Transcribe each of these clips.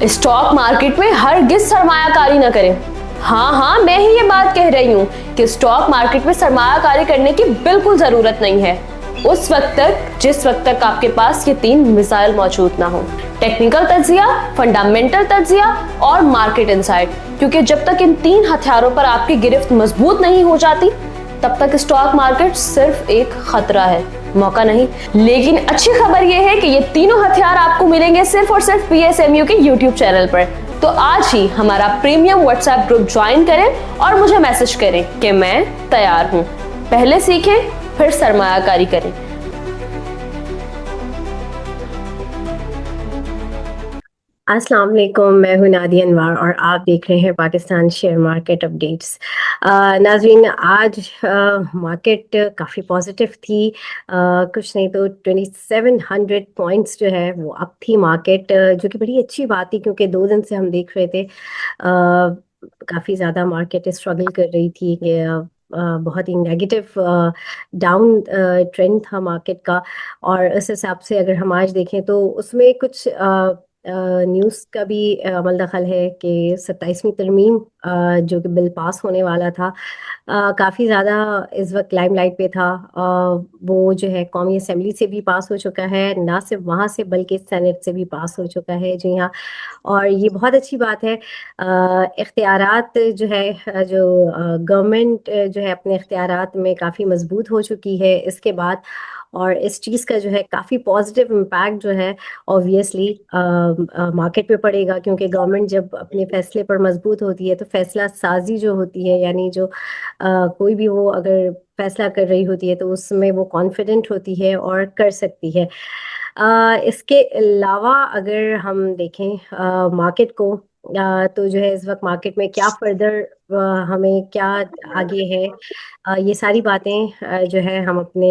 Stock market में हरगिज सरमायाकारी न करें। हाँ, मैं ही ये बात कह रही हूँ कि स्टॉक मार्केट में सरमायाकारी करने की बिल्कुल जरूरत नहीं है उस वक्त तक जिस वक्त तक आपके पास ये 3 मिसाइल मौजूद ना हो: टेक्निकल तज्जिया, फंडामेंटल तज्जिया और मार्केट इनसाइट। क्योंकि जब तक इन 3 हथियारों पर आपकी गिरफ्त मजबूत नहीं हो जाती, तब तक स्टॉक मार्केट सिर्फ एक खतरा है, मौका नहीं। लेकिन अच्छी खबर यह है कि ये तीनों हथियार आपको मिलेंगे सिर्फ और सिर्फ PSMU के YouTube चैनल पर। तो आज ही हमारा प्रीमियम व्हाट्सएप ग्रुप ज्वाइन करें और मुझे मैसेज करें कि मैं तैयार हूं। पहले सीखें, फिर सरमायाकारी करें। अस्सलाम वालेकुम, मैं हूं नादिया अनवर और आप देख रहे हैं पाकिस्तान शेयर मार्केट अपडेट्स। नाज़रीन, आज मार्केट काफ़ी पॉजिटिव थी। कुछ नहीं तो 2700 पॉइंट्स जो है वो अप थी मार्केट, जो कि बड़ी अच्छी बात थी क्योंकि 2 दिन से हम देख रहे थे काफ़ी ज़्यादा मार्केट स्ट्रगल कर रही थी कि बहुत ही नेगेटिव डाउन ट्रेंड था मार्केट का। और इस हिसाब से अगर हम आज देखें तो उसमें कुछ न्यूज़ का भी अमल दखल है कि 27वीं तरमीम जो कि बिल पास होने वाला था, काफ़ी ज़्यादा इस वक्त लाइमलाइट पे था। वो जो है कौमी असेंबली से भी पास हो चुका है, ना सिर्फ वहाँ से बल्कि सेनेट से भी पास हो चुका है। जी हाँ, और ये बहुत अच्छी बात है। इख्तियारात जो है, जो गवर्नमेंट जो है अपने इख्तियारात में काफ़ी मजबूत हो चुकी है इसके बाद। और इस चीज़ का जो है काफ़ी पॉजिटिव इम्पैक्ट जो है ऑब्वियसली मार्केट पे पड़ेगा, क्योंकि गवर्नमेंट जब अपने फैसले पर मजबूत होती है तो फैसला साजी जो होती है, यानी जो कोई भी वो अगर फैसला कर रही होती है तो उसमें वो कॉन्फिडेंट होती है और कर सकती है। इसके अलावा अगर हम देखें मार्केट को, तो जो है इस वक्त मार्केट में क्या फर्दर हमें क्या आगे है, ये सारी बातें जो है हम अपने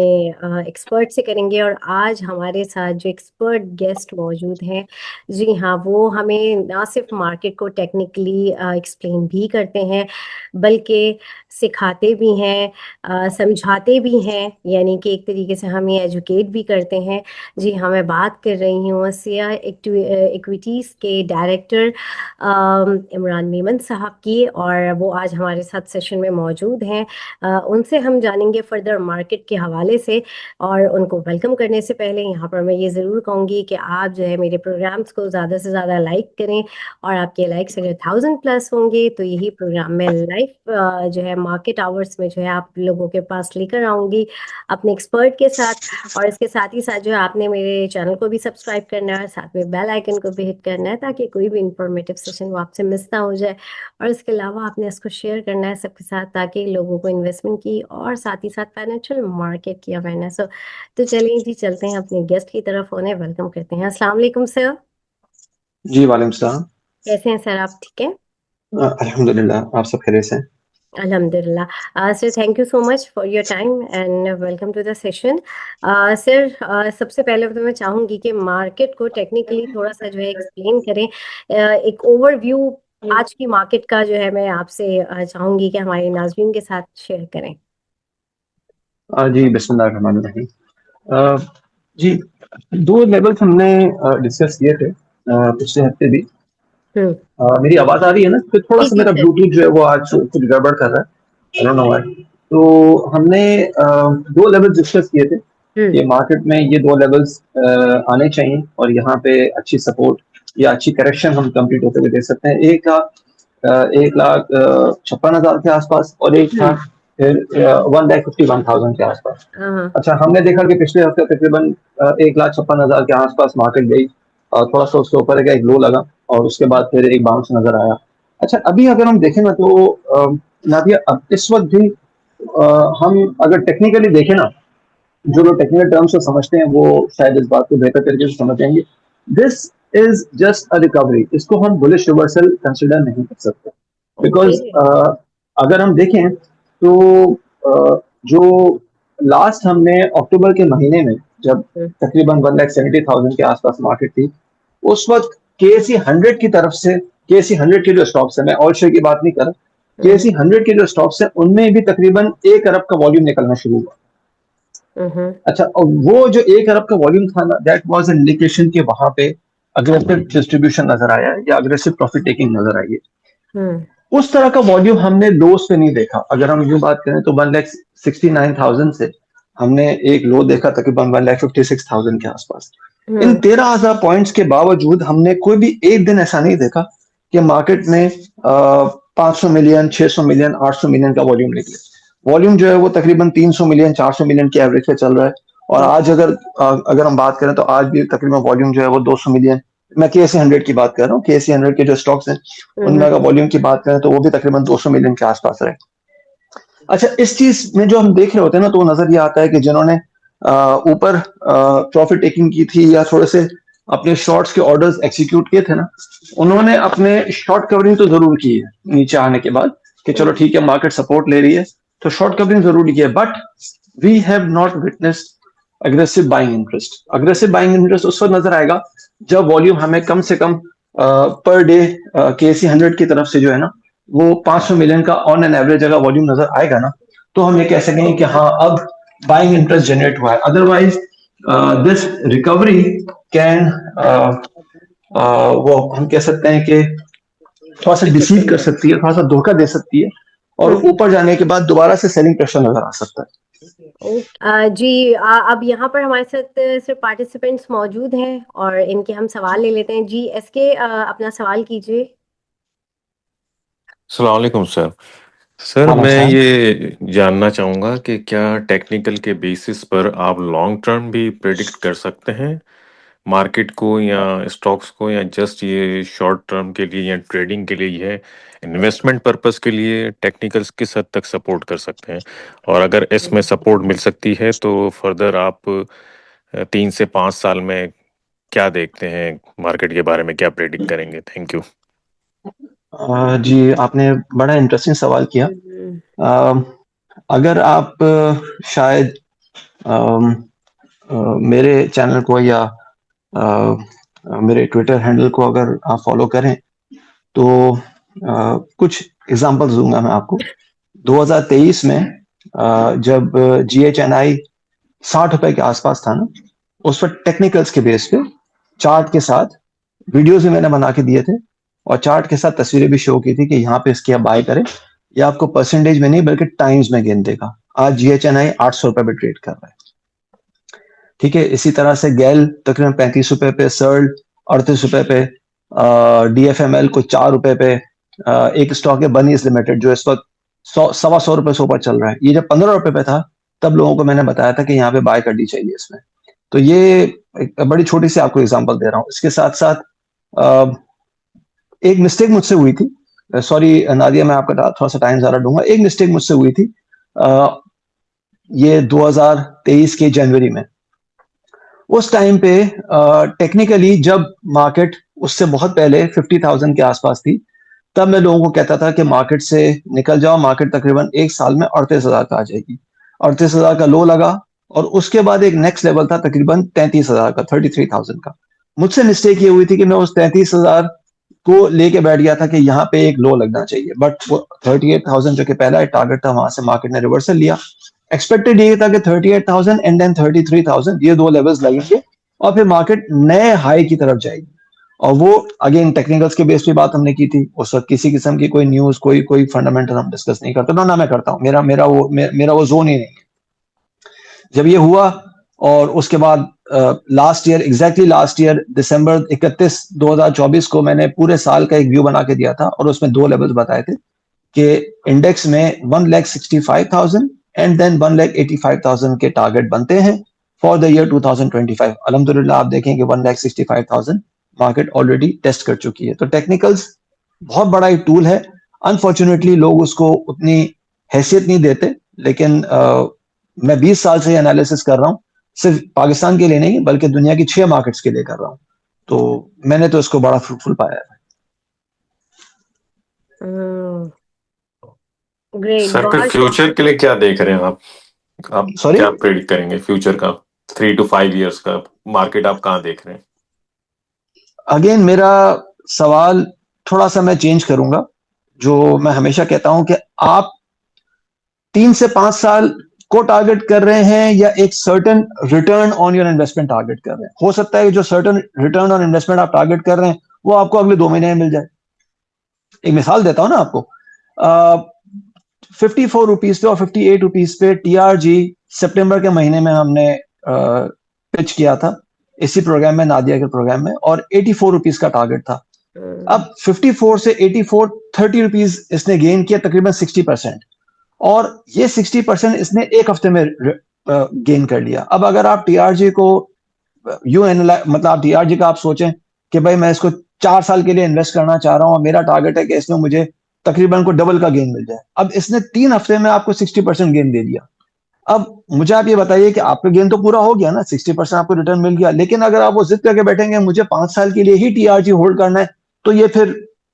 एक्सपर्ट से करेंगे। और आज हमारे साथ जो एक्सपर्ट गेस्ट मौजूद हैं, जी हाँ, वो हमें ना सिर्फ मार्केट को टेक्निकली एक्सप्लेन भी करते हैं बल्कि सिखाते भी हैं, समझाते भी हैं, यानी कि एक तरीके से हमें एजुकेट भी करते हैं। जी हाँ, मैं बात कर रही हूँ एशिया इक्विटीज़ के डायरेक्टर इमरान मेमन साहब की, और वो आज हमारे साथ सेशन में मौजूद हैं। उनसे हम जानेंगे फर्दर मार्केट के हवाले से। और उनको वेलकम करने से पहले यहाँ पर मैं ये ज़रूर कहूँगी कि आप जो है मेरे प्रोग्राम्स को ज़्यादा से ज़्यादा लाइक करें, और आपके लाइक्स अगर 1000+ होंगे तो यही प्रोग्राम मैं लाइव जो है मार्केट आवर्स में जो है आप लोगों के पास लेकर आऊँगी अपने एक्सपर्ट के साथ। और इसके साथ ही साथ जो है आपने मेरे चैनल को भी सब्सक्राइब करना है, साथ में बेल आइकन को भी हिट करना है ताकि कोई भी इंफॉर्मेटिव सेशन वो आपसे मिस ना हो जाए। और इसके अलावा आपने इसको शेयर करना है सबके साथ ताकि लोगों को इन्वेस्टमेंट की और साथ ही साथ फाइनेंशियल मार्केट की अवेयरनेस हो। तो चलिए जी, चलते हैं अपने गेस्ट की तरफ, उन्हें वेलकम करते हैं। अस्सलाम वालेकुम सर। जी वालेकुम सलाम। कैसे हैं सर आप? ठीक है, अल्हम्दुलिल्लाह, आप सब खैरियत से हैं? अल्हम्दुलिल्लाह। Sir, thank you so much for your time and welcome to the session. Sir, सबसे पहले तो मैं चाहूँगी कि मार्केट को टेक्निकली थोड़ा सा जो है एक्सप्लेन करें। एक ओवरव्यू आज की मार्केट का जो है मैं आपसे चाहूँगी कि हमारे नाज़रीन के साथ शेयर करें। जी बिस्मिल्लाहिर्रहमानिर्रहीम। जी, 2 लेवल्स हमने डिस्कस किए थे पिछले हफ्ते भी। हम्म। मेरी आवाज़ आ रही है ना? तो जी थोड़ा-सा जी मेरा सर। ब्लूटूथ जो है वो आज कुछ गड़बड़ कर रहा है। I don't know why. तो हमने 2 लेवल्स डिस्कस किए थे हम्म। कि मार्केट में ये 2 लेवल्स आने चाहिए और यहाँ पे अच्छी सपोर्ट या अच्छी करेक्शन हम कंप्लीट होते हुए देख सकते हैं। एक था 1,56,000 के आसपास और एक था फिर 1,51,000 के आसपास। हाँ। अच्छा, हमने देखा कि पिछले हफ्ते तकरीबन 1,56,000 के आसपास मार्केट गई और थोड़ा सा उसके ऊपर एक लो लगा और उसके बाद फिर एक बाउंस नजर आया। अच्छा, अभी अगर हम देखें ना तो नादिया, अब इस वक्त भी हम अगर टेक्निकली देखें ना, जो लोग टेक्निकल टर्म्स को समझते हैं वो शायद इस बात को बेहतर तरीके से समझ जाएंगे। This is just a recovery, इसको हम बुलिश रिवर्सल कंसिडर नहीं कर सकते ओके। बिकॉज अगर हम देखें तो जो लास्ट हमने अक्टूबर के महीने में जब तकरीबन 1,70,000 के आसपास मार्केट थी, उस वक्त KSE 100 की तरफ से, KSE 100 के जो स्टॉक्स है, मैं ऑल शेयर की बात नहीं कर रहा, KSE 100 के जो स्टॉक्स है उनमें भी तकरीबन 1 अरब का वॉल्यूम निकलना शुरू हुआ। अच्छा, और वो जो 1 अरब का वॉल्यूम था ना, दैट वाज एन इंडिकेशन कि वहां पे अग्रेसिव डिस्ट्रीब्यूशन नजर आया है या अग्रेसिव प्रॉफिट टेकिंग नजर आई है। हम्म उस तरह का वॉल्यूम हमने लोस पे नहीं देखा। अगर हम यूं बात करें तो 1,69,000 से हमने एक लो देखा तकरीबन 1,56,000 के आसपास। इन 13,000 पॉइंट्स के बावजूद हमने कोई भी एक दिन ऐसा नहीं देखा कि मार्केट में 500 मिलियन, 600 मिलियन, 800 मिलियन का वॉल्यूम निकले। वॉल्यूम जो है वो तकरीबन 300 मिलियन, 400 मिलियन के एवरेज पे चल रहा है। और आज अगर हम बात करें तो आज भी तकरीबन वॉल्यूम जो है वो 200 मिलियन, मैं केएससी 100 की बात कर रहा हूँ, केएससी 100 के जो स्टॉक्स हैं उनमें अगर वॉल्यूम की बात करें तो वो भी तकरीबन 200 मिलियन के आसपास रहे। अच्छा, इस चीज में जो हम देख रहे होते हैं ना, तो नजर ये आता है कि जिन्होंने ऊपर प्रॉफिट टेकिंग की थी या थोड़े से अपने शॉर्ट्स के ऑर्डर्स एक्सिक्यूट किए थे ना, उन्होंने अपने शॉर्ट कवरिंग तो जरूर की है नीचे आने के बाद कि चलो ठीक है मार्केट सपोर्ट ले रही है तो शॉर्ट कवरिंग जरूर की है। But we have not witnessed aggressive buying interest. Aggressive buying interest उस वक्त नजर आएगा जब वॉल्यूम हमें कम से कम पर डे केएससी 100 की तरफ से जो है ना वो 500 मिलियन का ऑन एन एवरेज अगर वॉल्यूम नजर आएगा ना, तो हम ये कह सकेंगे कि हाँ अब बाइंग इंटरेस्ट जनरेट हुआ है। अदरवाइज दिस रिकवरी कैन वो हम कह सकते हैं कि थोड़ा सा डिसीव कर सकती है, थोड़ा सा धोखा दे सकती है और ऊपर जाने के बाद दोबारा से सेलिंग प्रेशर नजर आ सकता है। जी अब यहाँ पर हमारे साथ सिर्फ पार्टिसिपेंट्स मौजूद हैं और इनके हम सवाल ले लेते हैं। जी एसके, अपना सवाल कीजिए। अस्सलाम वालेकुम सर। सर वालेकुम मैं सलाम। ये जानना चाहूँगा कि क्या टेक्निकल के बेसिस पर आप लॉन्ग टर्म भी प्रेडिक्ट कर सकते हैं मार्केट को या स्टॉक्स को, या जस्ट ये शॉर्ट टर्म के लिए या ट्रेडिंग के लिए ये इन्वेस्टमेंट पर्पस के लिए टेक्निकल्स किस हद तक सपोर्ट कर सकते हैं? और अगर इसमें सपोर्ट मिल सकती है तो फर्दर आप 3 से 5 साल में क्या देखते हैं, मार्केट के बारे में क्या प्रेडिक्ट करेंगे? Thank you. जी, आपने बड़ा इंटरेस्टिंग सवाल किया। अगर आप शायद मेरे चैनल को या मेरे ट्विटर हैंडल को अगर आप फॉलो करें तो कुछ एग्जांपल्स दूंगा मैं आपको। 2023 में जब GHNI 60 रुपए के आसपास था ना, उस वक्त टेक्निकल्स के बेस पे चार्ट के साथ वीडियोस भी मैंने बना के दिए थे और चार्ट के साथ तस्वीरें भी शो की थी कि यहाँ पे इसकी आप बाय करें, या आपको परसेंटेज में नहीं बल्कि टाइम्स में गेन देगा। आज GHNI 800 रुपए पे ट्रेड कर रहा है। ठीक है, इसी तरह से गैल तकरीबन 35 रुपए पे, सर्ल 38 रुपए पे, DFML को 4 रुपए पे, एक स्टॉक है बनीज लिमिटेड जो इस वक्त 100 रुपए से ऊपर चल रहा है। ये जब 15 रुपए पे था तब लोगों को मैंने बताया था कि यहाँ पे बाय करनी चाहिए इसमें। तो ये एक बड़ी छोटी सी आपको एग्जांपल दे रहा हूँ। इसके साथ साथ एक मिस्टेक मुझसे हुई थी, सॉरी नादिया, मैं आपका थोड़ा सा टाइम ज्यादा दूंगा। एक मिस्टेक मुझसे हुई थी ये 2023 के जनवरी में। उस टाइम पे टेक्निकली जब मार्केट उससे बहुत पहले 50,000 के आसपास थी, तब मैं लोगों को कहता था कि मार्केट से निकल जाओ, मार्केट तकरीबन एक साल में 38,000 का आ जाएगी। 38,000 का लो लगा और उसके बाद एक नेक्स्ट लेवल था तकरीबन 33,000 का, 33,000 का। मुझसे मिस्टेक ये हुई थी कि मैं उस 33,000 को लेके बैठ गया था कि यहाँ पे एक लो लगना चाहिए, बट वो 38,000 जो कि पहला टारगेट था, वहां से मार्केट ने रिवर्सल लिया। एक्सपेक्टेड ये था कि 38,000 एंड देन 33,000 ये दो लेवल्स लगेंगे और फिर मार्केट नए हाई की तरफ जाएगी। और वो अगेन टेक्निकल्स के बेस पे बात हमने की थी। उस वक्त किसी किस्म की कोई न्यूज, कोई फंडामेंटल हम डिस्कस नहीं करते, ना मैं करता हूँ, मेरा वो जोन ही नहीं है। जब ये हुआ और उसके बाद लास्ट ईयर दिसंबर 31 2024 को मैंने पूरे साल का एक व्यू बना के दिया था और उसमें दो लेवल्स बताए थे कि इंडेक्स में 1,65,000 एंड देन 1,85,000 के टारगेट बनते हैं फॉर द ईयर 2025। अल्हम्दुलिल्लाह आप देखें कि 1,65,000 मार्केट ऑलरेडी टेस्ट कर चुकी है। तो टेक्निकल्स बहुत बड़ा एक टूल है। अनफॉर्चुनेटली लोग उसको उतनी हैसियत नहीं देते, लेकिन मैं 20 साल से एनालिसिस कर रहा हूँ, सिर्फ पाकिस्तान के लिए नहीं बल्कि दुनिया की 6 मार्केट्स के लिए कर रहा हूँ, तो मैंने तो इसको बड़ा फ्रूटफुल पाया है। ग्रेट। सर फिर फ्यूचर के लिए क्या देख रहे हैं आप Sorry? क्या प्रेडिक्ट करेंगे फ्यूचर का, 3 to 5 years का मार्केट आप कहाँ देख रहे हैं? अगेन मेरा सवाल थोड़ा सा मैं चेंज करूंगा। जो मैं हमेशा कहता हूं कि आप 3 से 5 साल को टारगेट कर रहे हैं या एक certain return on your investment target कर रहे हैं? हो सकता है कि जो सर्टेन रिटर्न ऑन इन्वेस्टमेंट आप टारगेट कर रहे हैं वो आपको अगले 2 महीने में मिल जाए। एक मिसाल देता हूं ना आपको, 54 रुपीज पे और 58 रुपीज पे टीआरजी सितंबर के महीने में हमने पिच किया था इसी प्रोग्राम में, नादिया के प्रोग्राम में, और 84 रुपीज का टारगेट था। अब 54 से 84 30 रुपीज इसने गेन किया, तकरीबन 60%, और ये 60% इसने एक हफ्ते में गेन कर लिया। अब अगर आप टीआरजी को मतलब आप टीआरजी का आप सोचें कि भाई मैं इसको 4 साल के लिए इन्वेस्ट करना चाह रहा हूं और मेरा टारगेट है कि इसमें मुझे तकरीबन को डबल का गेन मिल जाए। अब इसने 3 हफ्ते में आपको 60% गेन दे दिया। अब मुझे आप ये बताइए कि आपका गेन तो पूरा हो गया ना, 60% आपको रिटर्न मिल गया, लेकिन अगर आप वो जिद करके बैठेंगे मुझे 5 साल के लिए ही टीआरजी होल्ड करना है, तो ये फिर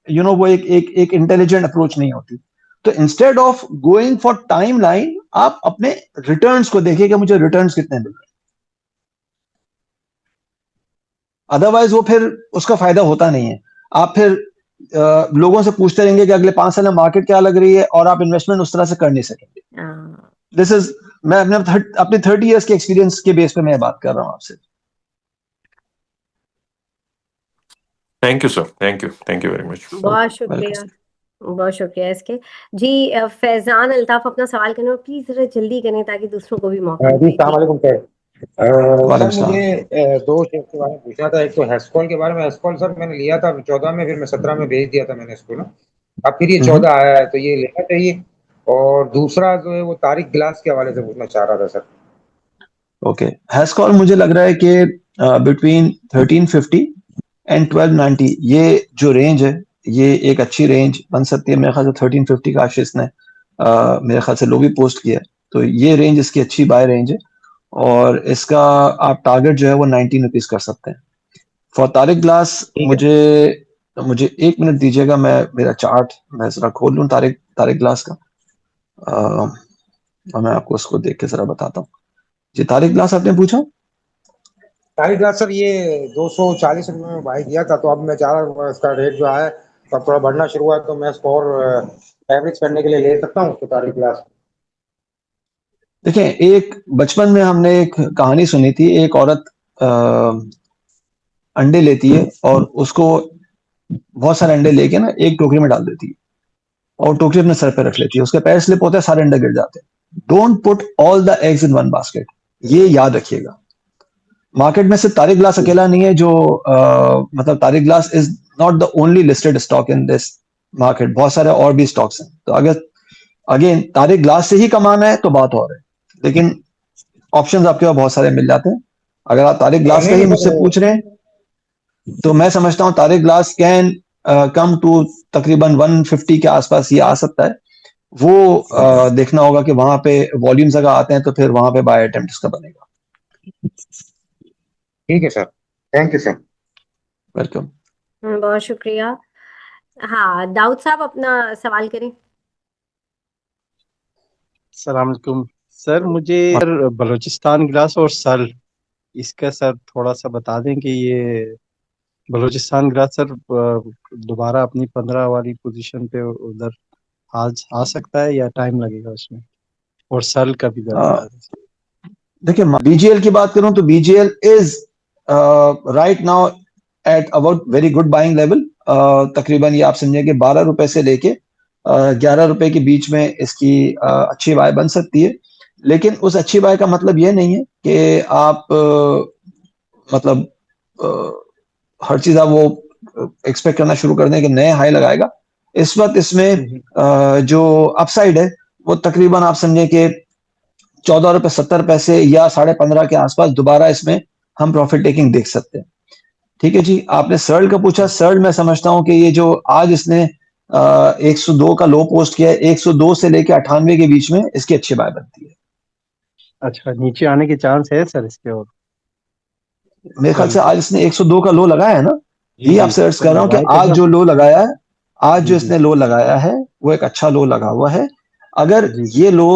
वो एक इंटेलिजेंट अप्रोच नहीं होती। तो instead of going for time line, आप अपने रिटर्न्स को देखिए कि मुझे रिटर्न्स कितने मिल रहे हैं। अदरवाइज वो फिर उसका फायदा होता नहीं है। आप फिर लोगों से पूछते रहेंगे कि अगले 5 साल में मार्केट क्या लग रही है, और आप इन्वेस्टमेंट उस तरह से कर नहीं सकेंगे। दिस इज, मैं अपने 30 इयर्स के एक्सपीरियंस के बेस पे मैं बात कर रहा हूं आपसे। Thank you sir, thank you very much. बहुत शुक्रिया, बहुत शुक्रिया इसके। जी फैजान अल्ताफ अपना सवाल करने में प्लीज जरा जल्दी करें ताकि दूसरों को भी मौका जी मिले। अस्सलाम वालेकुम सर। वालेकुम सर मुझे 2 शेयर के बारे में पूछना था। एक तो हेस्कॉल के बारे में। हेस्कॉल सर मैंने लिया था 14 में, फिर मैं 17 में भेज दिया था मैंने इसको ना। अब फिर ये 14 आया है तो ये लेना चाहिए। और दूसरा जो है वो तारिक ग्लास के हवाले से पूछना चाह रहा था सर। ओके, हेस्कॉल मुझे लग रहा है कि बिटवीन 1350 एंड 1290 ये जो रेंज है ये एक अच्छी रेंज बन सकती है। मेरे ख्याल से 1350 का आशीष ने मेरे ख्याल से लो भी पोस्ट किया है, तो ये रेंज इसकी अच्छी बाय रेंज है, और इसका आप टारगेट जो है वो 19 रुपीज कर सकते हैं। फॉर तारिक ग्लास मुझे 1 मिनट दीजिएगा, मैं मेरा चार्ट मैं जरा खोल लूं तारिक ग्लास का, और मैं आपको उसको देख के जरा बताता हूँ। जी तारिक ग्लास आपने पूछा? तारिक ग्लास सर ये 240 रुपये में बाई किया था, तो अब मैं चाह रहा हूँ इसका रेट जो है तो अब थोड़ा बढ़ना शुरू हुआ है, तो मैं इसको और एवरेज करने के लिए ले सकता हूँ उसको तारिक ग्लास। देखिए, एक बचपन में हमने एक कहानी सुनी थी, एक औरत अंडे लेती है और उसको बहुत सारे अंडे लेके ना एक टोकरी में डाल देती है और टोकरी अपने सर पे रख लेती है, उसके पैर स्लिप होते हैं, सारे अंडे गिर जाते हैं। Don't put all the eggs in one basket, ये याद रखिएगा। मार्केट में सिर्फ तारिक ग्लास अकेला नहीं है जो मतलब Tariq glass is not the only listed stock in this market, बहुत सारे और भी स्टॉक्स हैं। तो अगर अगेन तारिक ग्लास से ही कमाना है तो बात और है, लेकिन ऑप्शंस आपके पास बहुत सारे मिल जाते हैं। अगर आप तारिक ग्लास का ही मुझसे पूछ रहे हैं तो मैं समझता हूँ Tariq glass can come to तकरीबन 150 के आसपास ये आ सकता है। वो देखना होगा कि वहां पे वॉल्यूम्स अगर आते हैं तो फिर वहां पे बाय अटेम्प्ट इसका बनेगा। ठीक है sir, thank you sir. Welcome. बहुत शुक्रिया। हाँ दाऊद साहब अपना सवाल करें। सलाम अलैकुम सर, मुझे बलूचिस्तान ग्लास और सल इसका सर थोड़ा सा बता दें कि ये बलूचिस्तान ग्लास सर दोबारा अपनी 15 वाली पोजीशन पे उधर आज आ सकता है या टाइम लगेगा उसमें, और सल का भी बता दें। देखिए बीजीएल की बात करूं तो BGL is right now at about very good buying level. तकरीबन ये आप समझिए कि 12 रुपए से लेके 11 रुपए के बीच में इसकी अच्छी बाय बन सकती है, लेकिन उस अच्छी बाय का मतलब ये नहीं है कि आप मतलब हर चीज आप वो एक्सपेक्ट करना शुरू कर दें कि नए हाई लगाएगा। इस वक्त इसमें जो अपसाइड है वो तकरीबन आप समझे कि 14 रुपए 70 पैसे या 15.5 के आसपास दोबारा इसमें हम प्रॉफिट टेकिंग देख सकते हैं। ठीक है जी, आपने सर्ल का पूछा। सर्ल मैं समझता हूं कि ये जो आज इसने 102 का लो पोस्ट किया है, 102 से लेके 98 के बीच में इसकी अच्छी बाय बनती है। अच्छा, नीचे आने के चांस है सर इसके? और मेरे ख्याल से आज इसने 102 का लो लगाया है ना, जी, ये आपसे अर्ज कर रहा हूँ कि आज जो लो लगाया है, आज जो इसने लो लगाया है वो एक अच्छा लो लगा हुआ है। अगर ये लो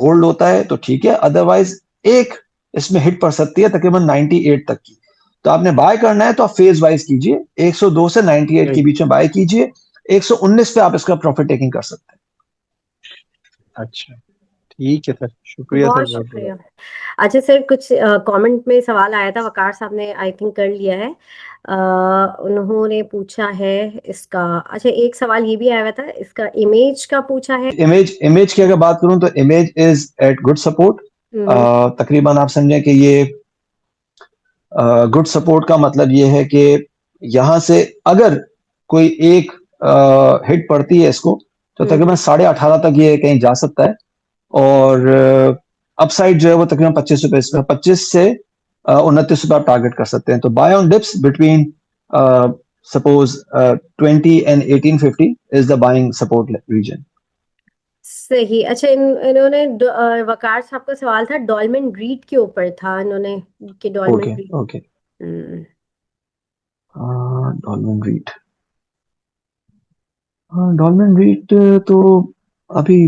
होल्ड होता है तो ठीक है, अदरवाइज एक इसमें हिट पड़ सकती है तकरीबन 98 तक की। तो आपने बाय करना है तो आप फेज वाइज कीजिए, 102 से 98 के बीच में बाय कीजिए, 119 पे आप इसका प्रॉफिट टेकिंग कर सकते हैं। अच्छा ठीक है सर, शुक्रिया सर, बहुत बहुत बहुत। शुक्रिया। अच्छा सर, कुछ कमेंट में सवाल आया था, वकार साहब ने आई थिंक कर लिया है। उन्होंने पूछा है इसका, अच्छा एक सवाल ये भी आया हुआ था, इसका इमेज का पूछा है। इमेज की अगर बात करूं तो image is at good support. तकरीबन आप समझें कि ये गुड सपोर्ट का मतलब ये है कि यहां से अगर कोई एक हिट पड़ती है इसको तो तकरीबन 18.5 तक ये कहीं जा सकता है। और अपसाइड जो है वो तकरीबन 25 रुपए, इसमें 25 से 29 रुपए आप टारगेट कर सकते हैं। तो buy on dips between suppose 20 and 1850 is the buying support region. सही। अच्छा इन्होंने वकार साहब का सवाल था डॉलमेन रीट के ऊपर था, इन्होंने कि Dolmen okay REIT. Okay, Dolmen REIT, Dolmen REIT तो अभी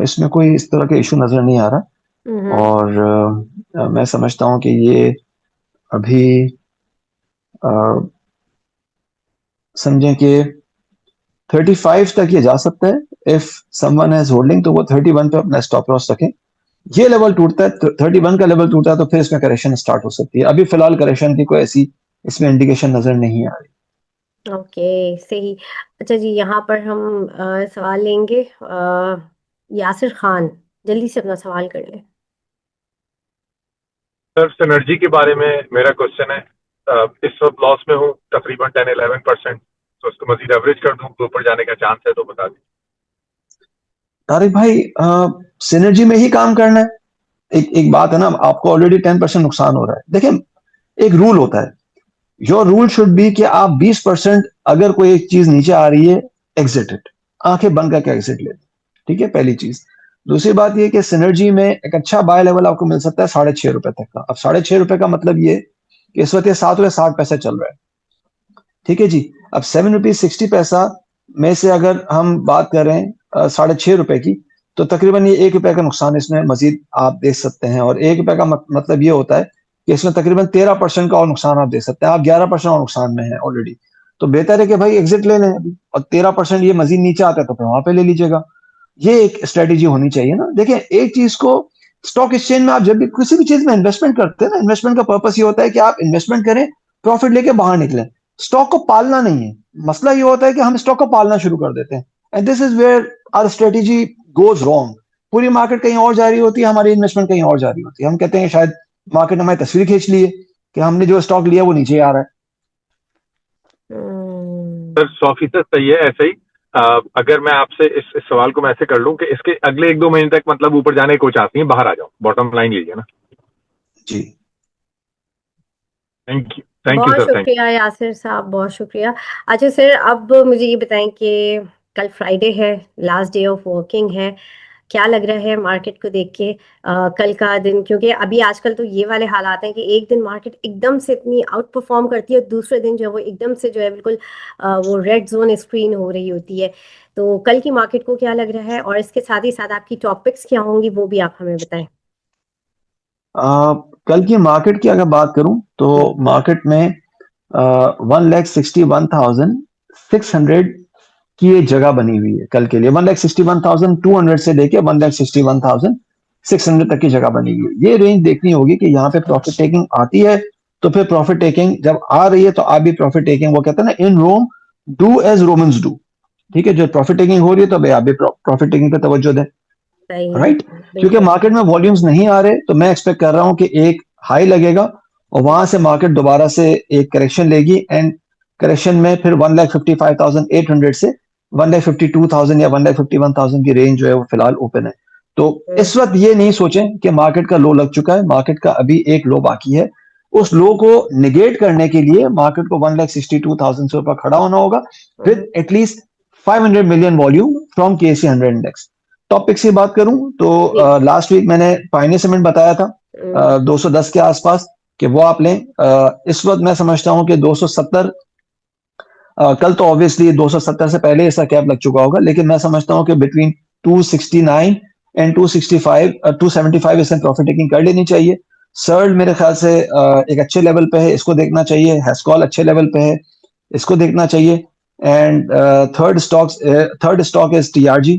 इसमें कोई इस तरह का इशू नजर नहीं आ रहा। और मैं समझता हूं कि ये अभी समझें कि 35 तक ये जा सकता है। इफ समवन हैज होल्डिंग तो वो 31 पे अपना स्टॉप लॉस रखें। ये लेवल टूटता है, 31 का लेवल टूटता है तो फिर इसमें करेक्शन स्टार्ट हो सकती है। अभी फिलहाल करेक्शन की कोई ऐसी इसमें इंडिकेशन नजर नहीं आ रही। ओके सही। अच्छा जी, यहाँ पर हम सवाल लेंगे। यासिर खान, जल्दी से अपना सवाल कर लें। सर सिनर्जी के बारे में मेरा क्वेश्चन है। इस वक्त लॉस में हूँ तकरीबन 10-11%, तो उसको मजीद एवरेज कर दूं तो ऊपर जाने का चांस है तो बता दीजिए। तारिक भाई, सिनर्जी में ही काम करना है। एक बात है ना, आपको ऑलरेडी 10% नुकसान हो रहा है। देखिए एक रूल होता है, योर रूल शुड बी कि आप 20% अगर कोई एक चीज नीचे आ रही है एग्जिट इट, आंखें बंद करके एग्जिट ले। ठीक है, पहली चीज। दूसरी बात ये कि सिनर्जी में एक अच्छा बाय लेवल आपको मिल सकता है 6.5 रुपए तक का। अब 6.5 रुपए का मतलब ये कि इस वक्त ये 7.60 चल रहा है। ठीक है जी। अब 7.60 में से अगर हम बात करें 6.5 रुपए की, तो तकरीबन ये 1 रुपए का नुकसान इसमें मजीद आप देख सकते हैं। और 1 रुपए का मतलब ये होता है कि इसमें तकरीबन 13% का और नुकसान आप देख सकते हैं। आप 11% और नुकसान में है ऑलरेडी। तो बेहतर है कि भाई एग्जिट ले लें अभी, और 13% ये मजीद नीचे आता है तो फिर वहां पे ले लीजिएगा। ये एक स्ट्रेटेजी होनी चाहिए ना। देखिए एक चीज को, स्टॉक एक्सचेंज में आप जब भी किसी भी चीज में इन्वेस्टमेंट करते हैं ना, इन्वेस्टमेंट का पर्पस ये होता है कि आप इन्वेस्टमेंट करें, प्रॉफिट लेके बाहर निकलें। स्टॉक को पालना नहीं है। मसला ये होता है कि हम स्टॉक को पालना शुरू कर देते हैं, and this is where our strategy goes wrong. पूरी मार्केट कहीं और जा रही होती है, हमारी इन्वेस्टमेंट कहीं और जा रही होती है। हम कहते हैं शायद मार्केट ने हमारी तस्वीर खींच ली है कि हमने जो स्टॉक लिया वो नीचे आ रहा है। सर 100% सही है। ऐसे ही अगर मैं आपसे इस सवाल को मैं ऐसे कर लूं कि इसके अगले 1-2 महीने तक मतलब ऊपर जाने की कोई चांस नहीं है, बाहर आ जाऊं, बॉटम लाइन लीजिए ना। जी थैंक यू बहुत सर, थैंक शुक्रिया यासिर साहब, बहुत शुक्रिया। अच्छा सर, अब मुझे ये बताएं कि कल फ्राइडे है, लास्ट डे ऑफ वर्किंग है, क्या लग रहा है मार्केट को देख के कल का दिन? क्योंकि अभी आजकल तो ये वाले हालात हैं कि एक दिन मार्केट एकदम से इतनी आउट परफॉर्म करती है और दूसरे दिन जो है वो एकदम से जो है बिल्कुल वो रेड जोन स्क्रीन हो रही होती है। तो कल की मार्केट को क्या लग रहा है, और इसके साथ ही साथ आपकी टॉपिक्स क्या होंगी वो भी आप हमें बताएं। कल की मार्केट की अगर बात करूं तो मार्केट में 1,61,600 की ये जगह बनी हुई है कल के लिए। 1,61,200 से लेके 1,61,600 तक की जगह बनी हुई है। ये रेंज देखनी होगी कि यहाँ पे प्रॉफिट टेकिंग आती है तो फिर प्रॉफिट टेकिंग जब आ रही है तो आप भी प्रॉफिट टेकिंग, वो कहते हैं ना in Rome do as Romans do. ठीक है, जो प्रॉफिट टेकिंग हो रही है तो भाई आप भी प्रॉफिट टेकिंग पे तवज्जो दें। सही है, राइट, क्योंकि बिल्कुल। मार्केट में वॉल्यूम्स नहीं आ रहे तो मैं एक्सपेक्ट कर रहा हूं कि एक हाई लगेगा और वहां से मार्केट दोबारा से एक करेक्शन लेगी, एंड करेक्शन में फिर 1,55,800 से 1,52,000 या 1,51,000 की रेंज जो है वो फिलहाल ओपन है। तो इस वक्त ये नहीं सोचें कि मार्केट का लो लग चुका है, मार्केट का अभी एक लो बाकी है। उस लो को निगेट करने के लिए मार्केट को 1,62,000 से ऊपर खड़ा होना होगा with at least 500 million volume from KSE 100 index. Topic की बात करूं तो लास्ट वीक मैंने पायनियर सीमेंट बताया था 210 के आसपास कि वो आप लें। इस वक्त मैं समझता हूं कि 270, कल तो ऑब्वियसली 270 से पहले इसका कैप लग चुका होगा, लेकिन मैं समझता हूं कि बिटवीन 269 एंड 275 इसमें प्रॉफिट टेकिंग कर लेनी चाहिए। सर्ल मेरे ख्याल से एक अच्छे लेवल पे है, इसको देखना चाहिए। हेस्कॉल अच्छे लेवल पे है, इसको देखना चाहिए। And third stock is TRG,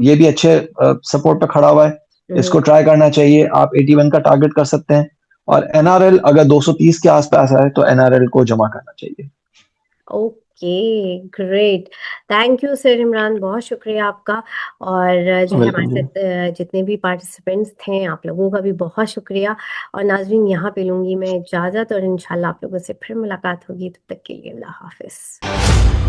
ये भी अच्छे सपोर्ट पे खड़ा हुआ है। इसको ट्राई करना चाहिए। आप 81 का टारगेट कर सकते हैं और एनआरएल अगर 230 के आसपास है तो एनआरएल को जमा करना चाहिए। Okay, great. Thank you sir Imran, बहुत शुक्रिया आपका। और जो है वेलकम हमारे जी। साथ जितने भी पार्टिसिपेंट्स थे, आप लोगों का भी बहुत शुक्रिया। और नाज़रीन, यहाँ पे लूंगी मैं इजाज़त और इंशाल्लाह आप लोगों से फिर मुलाकात होगी। तब तक के लिए अल्लाह हाफिज़।